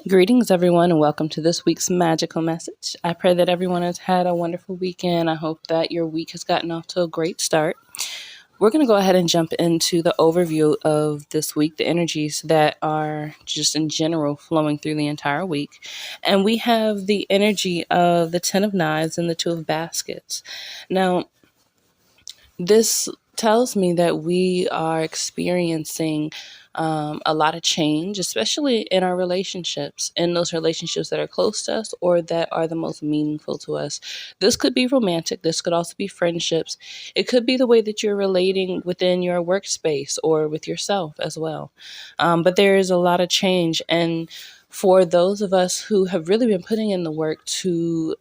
Greetings, everyone, and welcome to this week's magical message. I pray that everyone has had a wonderful weekend. I hope that your week has gotten off to a great start. We're going to go ahead and jump into the overview of this week, the energies that are just in general flowing through the entire week. And we have the energy of the Ten of Knives and the Two of Baskets. Now, this tells me that we are experiencing a lot of change, especially in our relationships, in those relationships that are close to us or that are the most meaningful to us. This could be romantic. This could also be friendships. It could be the way that you're relating within your workspace or with yourself as well. But there is a lot of change. And for those of us who have really been putting in the work to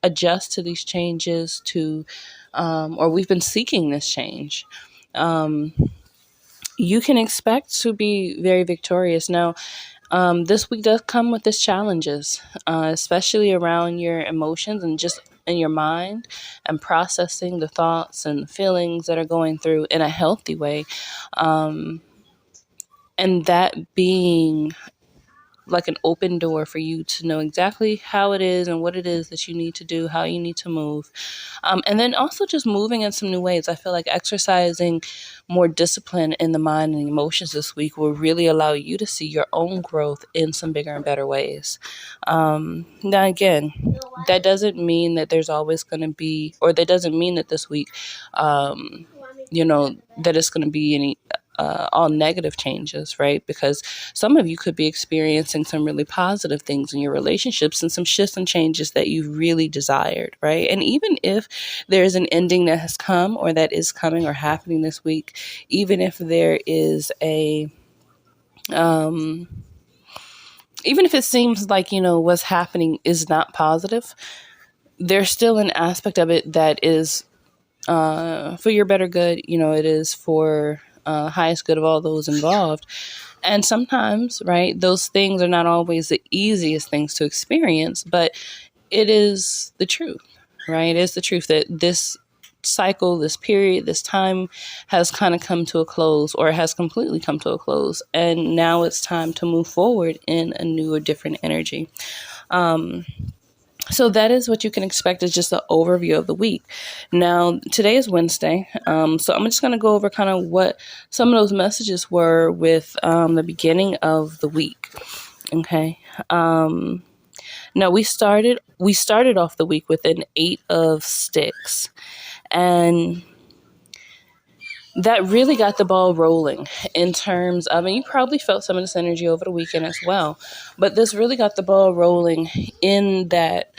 adjust to these changes, or we've been seeking this change, um, you can expect to be very victorious. Now, this week does come with its challenges, especially around your emotions and just in your mind and processing the thoughts and feelings that are going through in a healthy way. Um, and that being like an open door for you to know exactly how it is and what it is that you need to do, how you need to move. And then also just moving in some new ways. I feel like exercising more discipline in the mind and emotions this week will really allow you to see your own growth in some bigger and better ways. Now, again, that doesn't mean that there's always going to be, or that doesn't mean that this week, that it's going to be any all negative changes, right? Because some of you could be experiencing some really positive things in your relationships and some shifts and changes that you really desired, right? And even if there's an ending that has come or that is coming or happening this week, even if there is um, even if it seems like, what's happening is not positive, there's still an aspect of it that is for your better good. It is for highest good of all those involved. And sometimes, right, those things are not always the easiest things to experience, but it is the truth, right? It is the truth that this cycle, this period, this time has kind of come to a close, or has completely come to a close. And now it's time to move forward in a new or different energy. So that is what you can expect, is just an overview of the week. Now, today is Wednesday. So I'm just going to go over kind of what some of those messages were with the beginning of the week. Okay. Now we started off the week with an 8 of Sticks, and that really got the ball rolling in terms of, and you probably felt some of this energy over the weekend as well, but this really got the ball rolling in that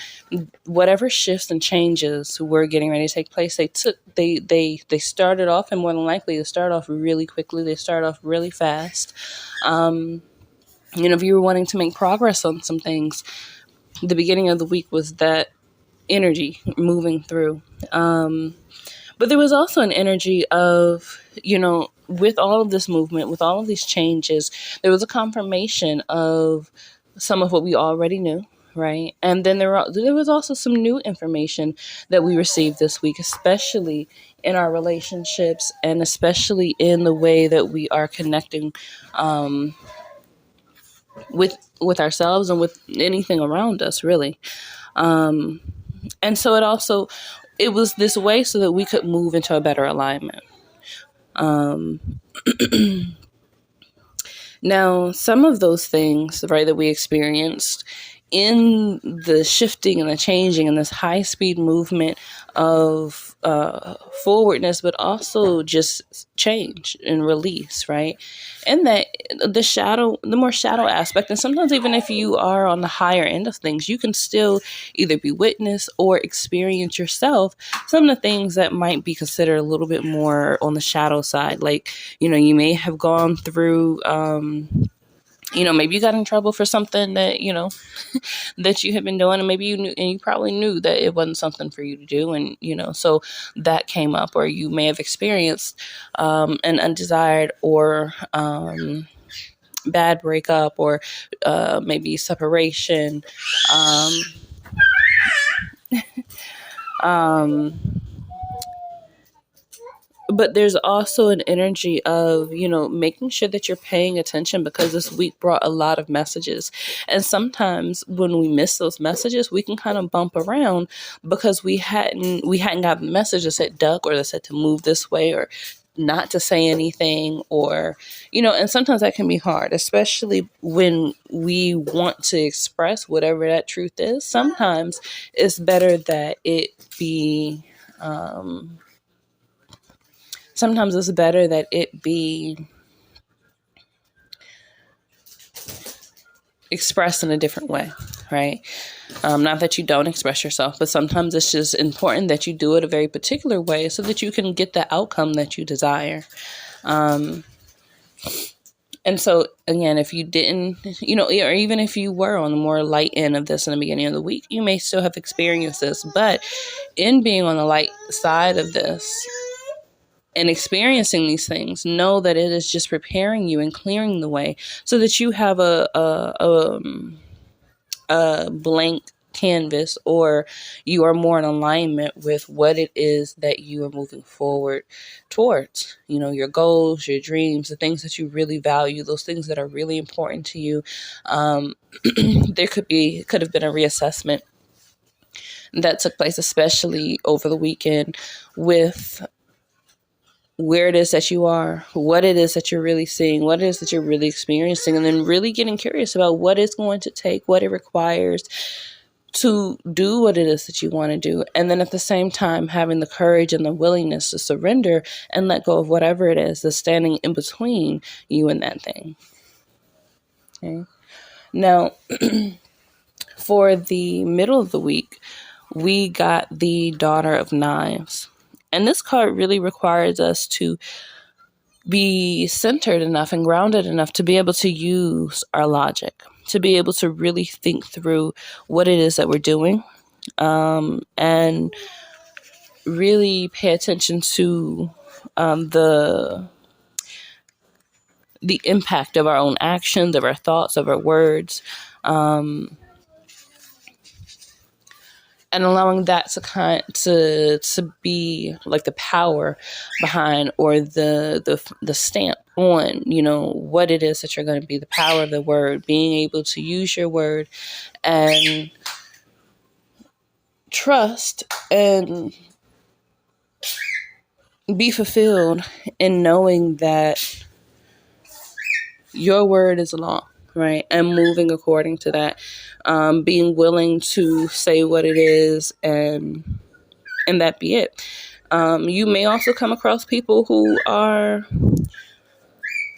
whatever shifts and changes were getting ready to take place, they started off, and more than likely they start off really quickly. They start off really fast. If you were wanting to make progress on some things, the beginning of the week was that energy moving through. But there was also an energy of, with all of this movement, with all of these changes, there was a confirmation of some of what we already knew, right? And then there was also some new information that we received this week, especially in our relationships and especially in the way that we are connecting with ourselves and with anything around us, really. And so it was this way so that we could move into a better alignment. Now, some of those things, right, that we experienced in the shifting and the changing and this high speed movement of forwardness, but also just change and release, right? And that the more shadow aspect, and sometimes even if you are on the higher end of things, you can still either be witness or experience yourself some of the things that might be considered a little bit more on the shadow side. Like, you may have gone through, maybe you got in trouble for something that, that you had been doing, and maybe you knew, and you probably knew that it wasn't something for you to do. And, so that came up, or you may have experienced an undesired or bad breakup, or maybe separation. Um, But there's also an energy of, making sure that you're paying attention, because this week brought a lot of messages. And sometimes when we miss those messages, we can kind of bump around because we hadn't gotten the message that said duck, or that said to move this way, or not to say anything, or, and sometimes that can be hard, especially when we want to express whatever that truth is. Sometimes it's better that it be, sometimes it's better that it be expressed in a different way, right? Not that you don't express yourself, but sometimes it's just important that you do it a very particular way so that you can get the outcome that you desire. And so, again, if you didn't, or even if you were on the more light end of this in the beginning of the week, you may still have experienced this. But in being on the light side of this and experiencing these things, know that it is just preparing you and clearing the way so that you have a blank canvas, or you are more in alignment with what it is that you are moving forward towards. Your goals, your dreams, the things that you really value, those things that are really important to you. There could have been a reassessment that took place, especially over the weekend, with where it is that you are, what it is that you're really seeing, what it is that you're really experiencing, and then really getting curious about what it's going to take, what it requires to do what it is that you want to do. And then at the same time, having the courage and the willingness to surrender and let go of whatever it is that's standing in between you and that thing. Okay. Now, for the middle of the week, we got the Daughter of Knives. And this card really requires us to be centered enough and grounded enough to be able to use our logic, to be able to really think through what it is that we're doing, and really pay attention to the impact of our own actions, of our thoughts, of our words, and allowing that to be like the power behind, or the stamp on, what it is that you're going to be, the power of the word, being able to use your word and trust and be fulfilled in knowing that your word is law, right? And moving according to that, being willing to say what it is, and that be it. You may also come across people who are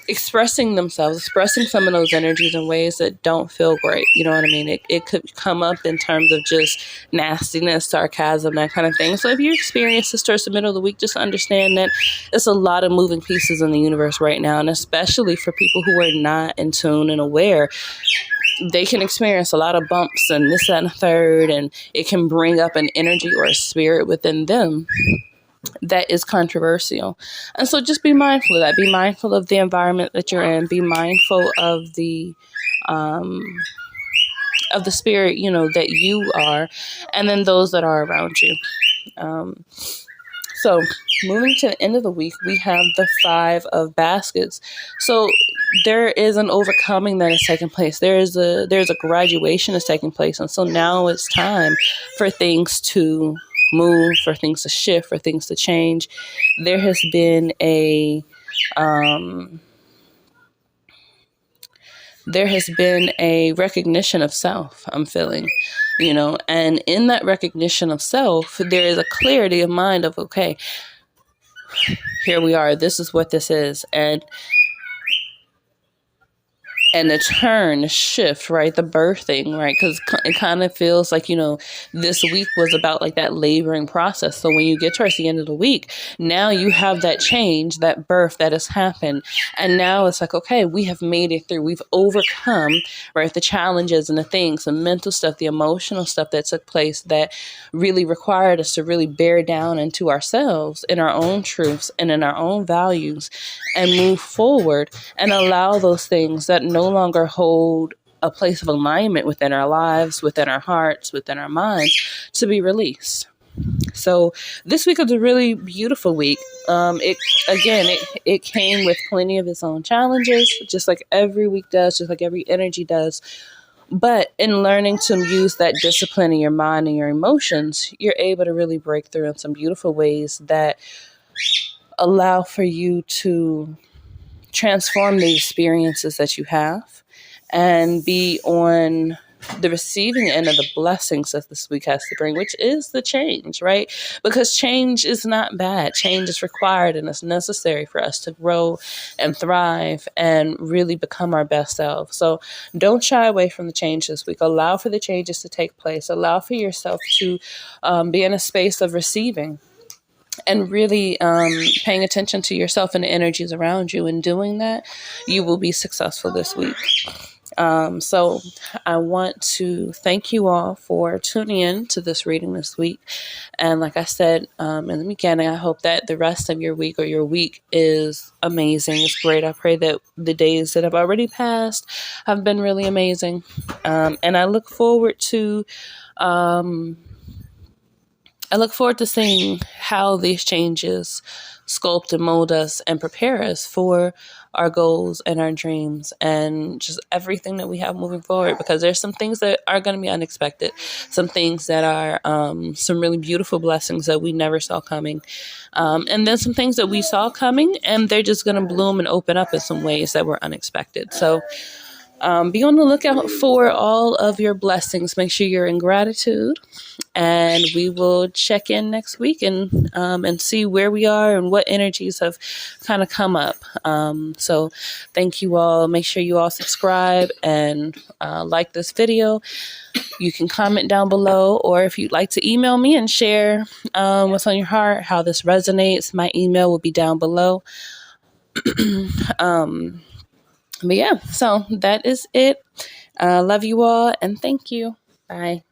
expressing themselves, expressing some of those energies in ways that don't feel great. You know what I mean? It could come up in terms of just nastiness, sarcasm, that kind of thing. So if you experience this towards the middle of the week, just understand that it's a lot of moving pieces in the universe right now. And especially for people who are not in tune and aware, they can experience a lot of bumps and this, that, and the third, and it can bring up an energy or a spirit within them that is controversial. And so just be mindful of that. Be mindful of the environment that you're in. Be mindful of the spirit, that you are, and then those that are around you. So moving to the end of the week, we have the 5 of Baskets. So there is an overcoming that is taking place. There's a graduation that's taking place. And so now it's time for things to move, for things to shift, for things to change. There has been a recognition of self, I'm feeling, and in that recognition of self, there is a clarity of mind of, okay, here we are, this is what this is, and the turn, the shift, right? The birthing, right? Because it kind of feels like, this week was about like that laboring process. So when you get towards the end of the week, now you have that change, that birth that has happened. And now it's like, okay, we have made it through. We've overcome, right? The challenges and the things, the mental stuff, the emotional stuff that took place that really required us to really bear down into ourselves, in our own truths and in our own values, and move forward and allow those things that no longer hold a place of alignment within our lives, within our hearts, within our minds, to be released. So this week was a really beautiful week. It came with plenty of its own challenges, just like every week does, just like every energy does. But in learning to use that discipline in your mind and your emotions, you're able to really break through in some beautiful ways that allow for you to transform the experiences that you have and be on the receiving end of the blessings that this week has to bring, which is the change, right? Because change is not bad. Change is required and it's necessary for us to grow and thrive and really become our best self. So don't shy away from the change this week. Allow for the changes to take place. Allow for yourself to be in a space of receiving and really paying attention to yourself and the energies around you. In doing that, you will be successful this week. So I want to thank you all for tuning in to this reading this week. And like I said in the beginning, I hope that the rest of your week or your week is amazing. It's great. I pray that the days that have already passed have been really amazing. And I look forward to seeing how these changes sculpt and mold us and prepare us for our goals and our dreams and just everything that we have moving forward, because there's some things that are going to be unexpected, some things that are some really beautiful blessings that we never saw coming, and then some things that we saw coming and they're just going to bloom and open up in some ways that were unexpected. So be on the lookout for all of your blessings. Make sure you're in gratitude, and we will check in next week and see where we are and what energies have kind of come up. So thank you all. Make sure you all subscribe and like this video. You can comment down below, or if you'd like to email me and share what's on your heart, how this resonates, my email will be down below. But yeah, so that is it. Love you all and thank you. Bye.